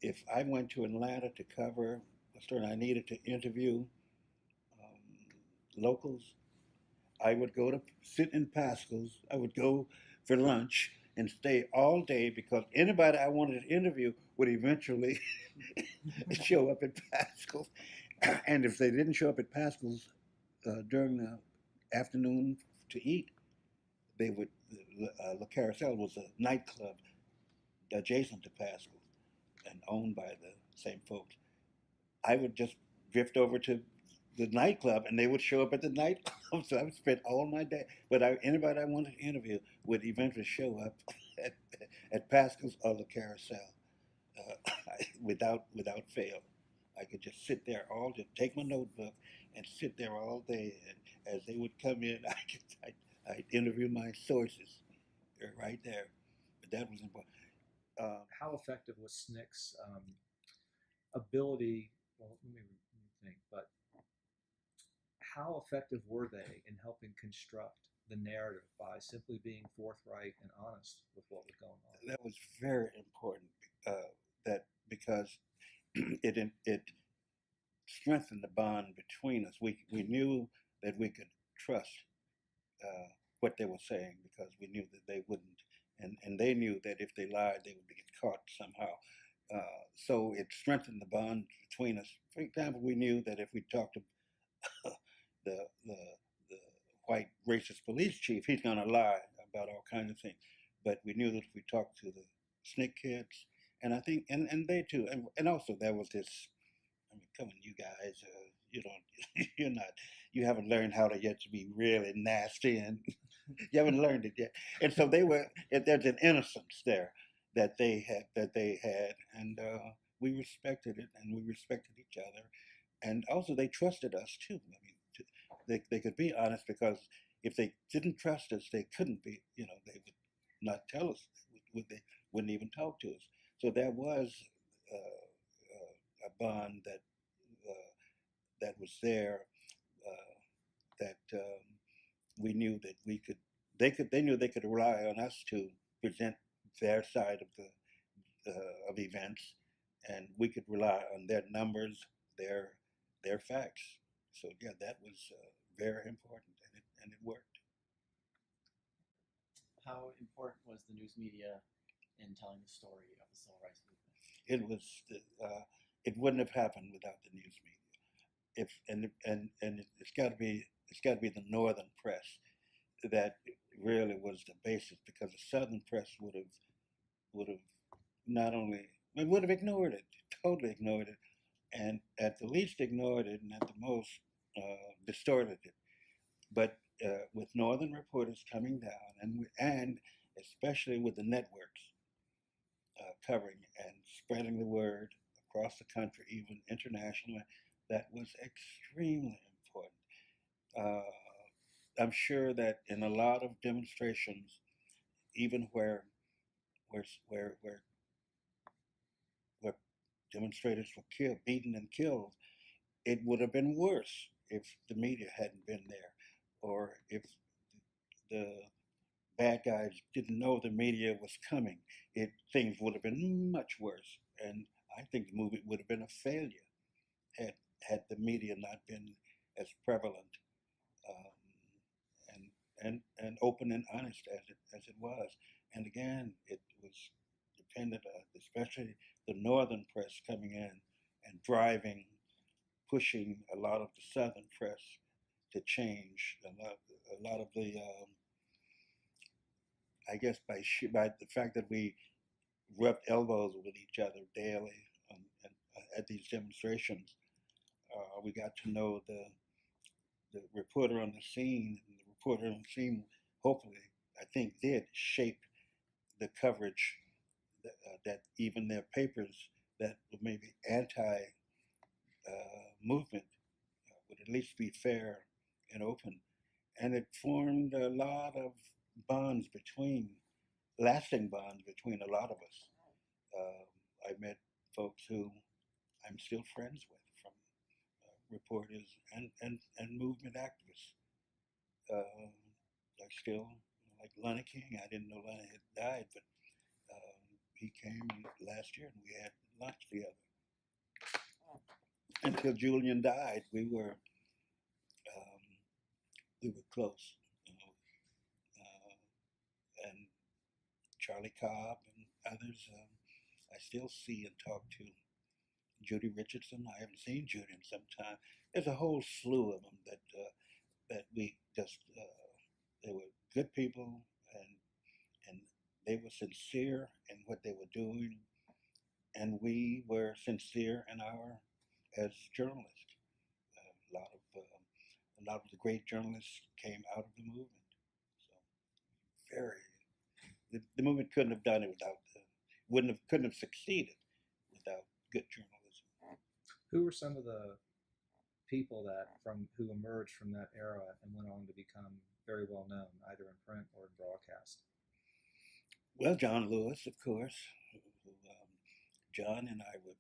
if I went to Atlanta to cover a story and I needed to interview locals, I would go to sit in Pascal's. I would go for lunch and stay all day because anybody I wanted to interview would eventually show up at Pascal's. And if they didn't show up at Pascal's during the afternoon to eat, they would. Le Carousel was a nightclub adjacent to Pascal's and owned by the same folks. I would just drift over to the nightclub and they would show up at the nightclub. So I would spend all my day. But anybody I wanted to interview would eventually show up at, at Pascal's or the Carousel without fail. I could just sit there take my notebook and sit there all day. And as they would come in, I'd interview my sources. They're right there. But that was important. How effective was SNCC's ability? Well, let me think. But how effective were they in helping construct the narrative by simply being forthright and honest with what was going on? That was very important. That because it strengthened the bond between us. We knew that we could trust what they were saying because we knew that they wouldn't, and they knew that if they lied, they would get caught somehow. So it strengthened the bond between us. For example, we knew that if we talked to the white racist police chief, he's going to lie about all kinds of things. But we knew that if we talked to the SNCC kids, and I think, and they too, and also there was this. I mean, come on, you guys, you don't, you haven't learned how to yet to be really nasty, and you haven't learned it yet. And so there's an innocence there that they had, and we respected it, and we respected each other, and also they trusted us too. I mean, they could be honest because if they didn't trust us, they couldn't be. They would not tell us. They wouldn't even talk to us. So there was a bond that was there, that we knew that they knew they could rely on us to present their side of of events, and we could rely on their numbers, their facts. So yeah, that was very important, and it worked. How important was the news media in telling the story of the civil rights movement? It was it wouldn't have happened without the news media. It's got to be the northern press. that really was the basis, because the Southern press would have not only, it would have ignored it, totally ignored it, and at the least ignored it, and at the most distorted it. But with Northern reporters coming down, and especially with the networks covering and spreading the word across the country, even internationally, that was extremely important. I'm sure that in a lot of demonstrations, even where where where demonstrators were killed, beaten and killed, it would have been worse if the media hadn't been there, or if the bad guys didn't know the media was coming. Things would have been much worse, and I think the movie would have been a failure had the media not been as prevalent and open and honest as it was. And again, it was dependent on, especially the Northern press coming in and driving, pushing a lot of the Southern press to change. A lot of the, I guess by the fact that we rubbed elbows with each other daily at these demonstrations, we got to know the reporter on the scene, and the reporter on the scene, hopefully, I think, did shape the coverage that even their papers that were maybe anti movement would at least be fair and open. And it formed a lot of bonds lasting bonds between a lot of us. I met folks who I'm still friends with, from reporters and movement activists. I still like Lonnie King. I didn't know Lonnie had died, but he came last year and we had lunch together. Until Julian died, we were close, you know, and Charlie Cobb and others. I still see and talk to. Judy Richardson. I haven't seen Judy in some time. There's a whole slew of them that we just they were good people, and they were sincere in what they were doing, and we were sincere in our as journalists. A lot of the great journalists came out of the movement. So the movement couldn't have done it without couldn't have succeeded without good journalism. Who were some of the people who emerged from that era and went on to become very well known, either in print or in broadcast? Well, John Lewis, of course. John and I were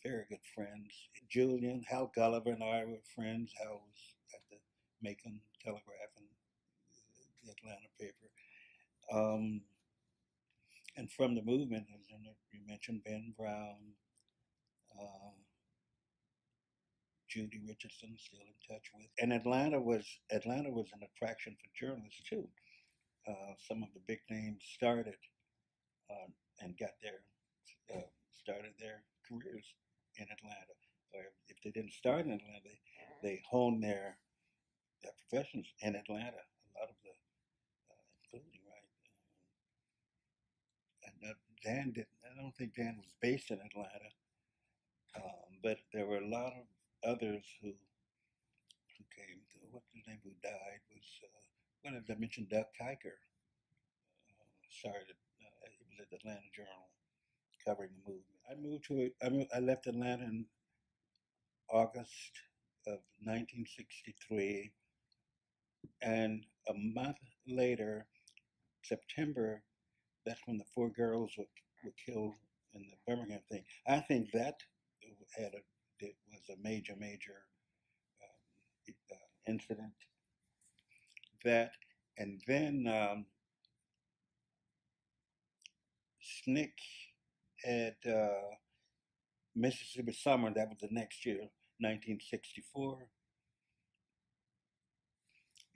very good friends. Julian, Hal Gulliver and I were friends. Hal was at the Macon Telegraph and the Atlanta paper. And from the movement, as you mentioned, Ben Brown, Judy Richardson, still in touch with. And Atlanta was an attraction for journalists too. Some of the big names started and started their careers in Atlanta. Or if they didn't start in Atlanta, they honed their professions in Atlanta. A lot of the, including and Dan didn't. I don't think Dan was based in Atlanta, but there were a lot of others who came. What's his name? Who died was well, as I mentioned, Doug Kiker started. It was at the Atlanta Journal covering the movement. I left Atlanta in August of 1963, and a month later, September, that's when the 4 girls were killed in the Birmingham thing. I think that was a major incident. That, and then SNCC had Mississippi Summer. That was the next year, 1964.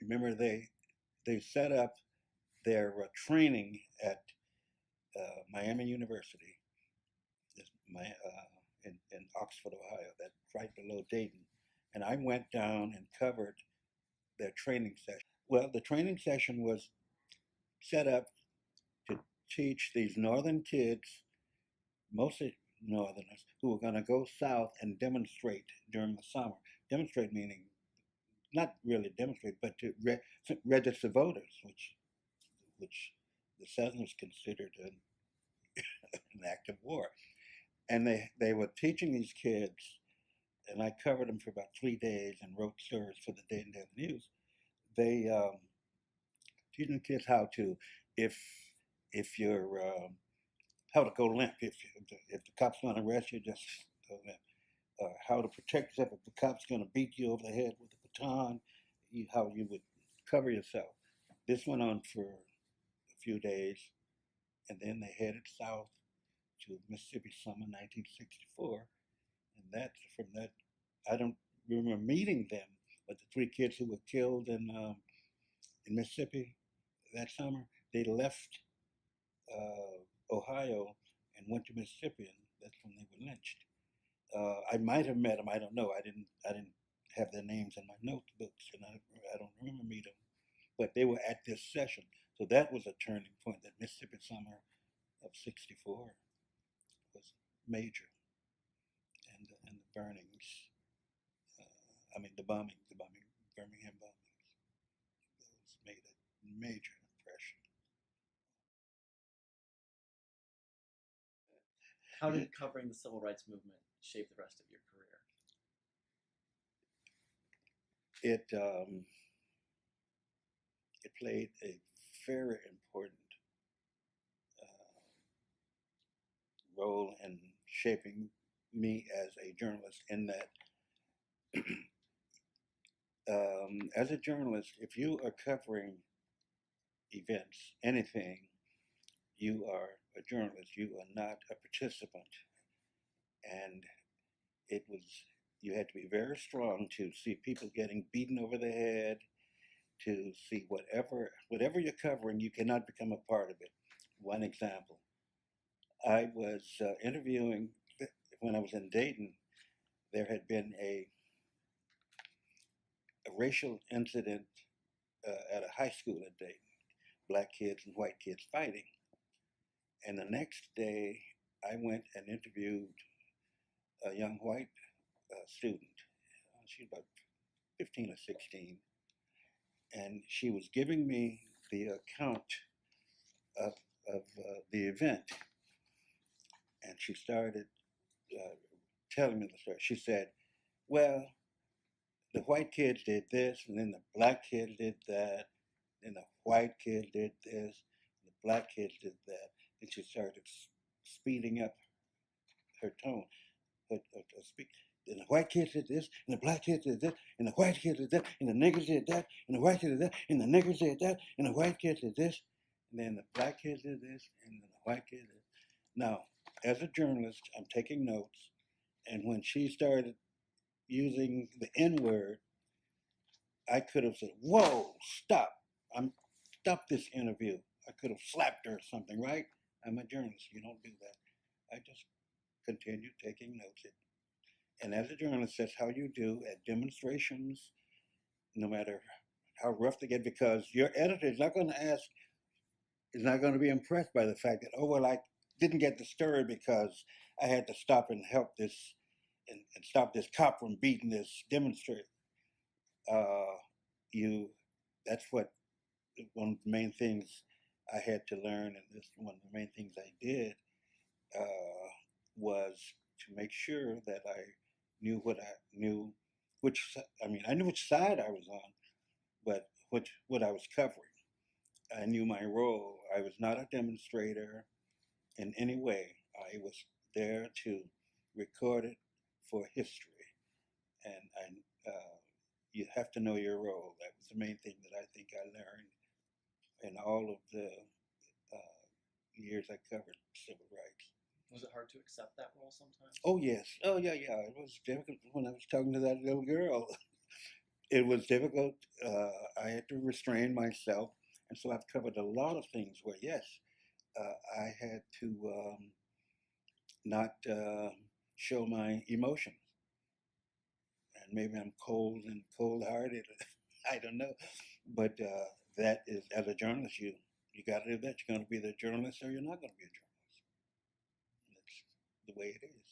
Remember, they set up their training at Miami University in Oxford, Ohio. That's right below Dayton. And I went down and covered their training session. Well, the training session was set up to teach these northern kids, mostly northerners, who were going to go south and demonstrate during the summer. Demonstrate meaning not really demonstrate, but to register voters, which the Southerners considered an act of war. And they were teaching these kids, and I covered them for about 3 days and wrote stories for the Day and Daily News. They teaching kids how to, if you're how to go limp, if the cop's going to arrest you, just go limp. How to protect yourself if the cop's going to beat you over the head with a baton, how you would cover yourself. This went on for a few days, and then they headed south to Mississippi summer 1964, and that's from that. I don't remember meeting them, but the 3 kids who were killed in Mississippi that summer, they left Ohio and went to Mississippi, and that's when they were lynched. I might have met them. I don't know. I didn't have their names in my notebooks, and I don't remember meeting them. But they were at this session, so that was a turning point. That Mississippi summer of '64 was major, and the burnings. The Birmingham bombings. Those made a major impression. How did covering the civil rights movement shape the rest of your career? It played a very important role in shaping me as a journalist. In that, as a journalist, if you are covering events, anything, you are a journalist. You are not a participant, and it was you had to be very strong to see people getting beaten over the head, to see whatever you're covering, you cannot become a part of it. One example, I was interviewing when I was in Dayton. There had been a racial incident at a high school in Dayton, black kids and white kids fighting. And the next day, I went and interviewed a young white student. She was about 15 or 16. And she was giving me the account of the event. And she started telling me the story. She said, well, the white kids did this, and then the black kids did that, and the white kids did this, and the black kids did that. And she started speeding up her tone, her speak. And the white kids did this, and the black kids did this, and the white kids did that, and the niggers did that, and the white kids did that, and the niggers did that, and the white kids did this, and then the black kids did this, and then the white kids did this. Now, as a journalist, I'm taking notes, and when she started using the N-word, I could have said, whoa, stop. Stop this interview. I could have slapped her or something, right? I'm a journalist. You don't do that. I just continued taking notes. And as a journalist, that's how you do at demonstrations, no matter how rough they get, because your editor is not going to be impressed by the fact that, oh, well, I didn't get the story because I had to stop and help this and stop this cop from beating this demonstrator. That's what one of the main things I had to learn, and this one of the main things I did was to make sure that I knew I knew which side I was on, but what I was covering. I knew my role. I was not a demonstrator in any way. I was there to record it for history, and you have to know your role. That was the main thing that I think I learned in all of the years I covered civil rights. Was it hard to accept that role sometimes? Oh yes. Oh yeah. It was difficult when I was talking to that little girl. It was difficult. I had to restrain myself, and so I've covered a lot of things where yes, I had to not show my emotions. And maybe I'm cold-hearted. I don't know, but that is, as a journalist, you got to do that. You're going to be the journalist, or you're not going to be a journalist. That's the way it is.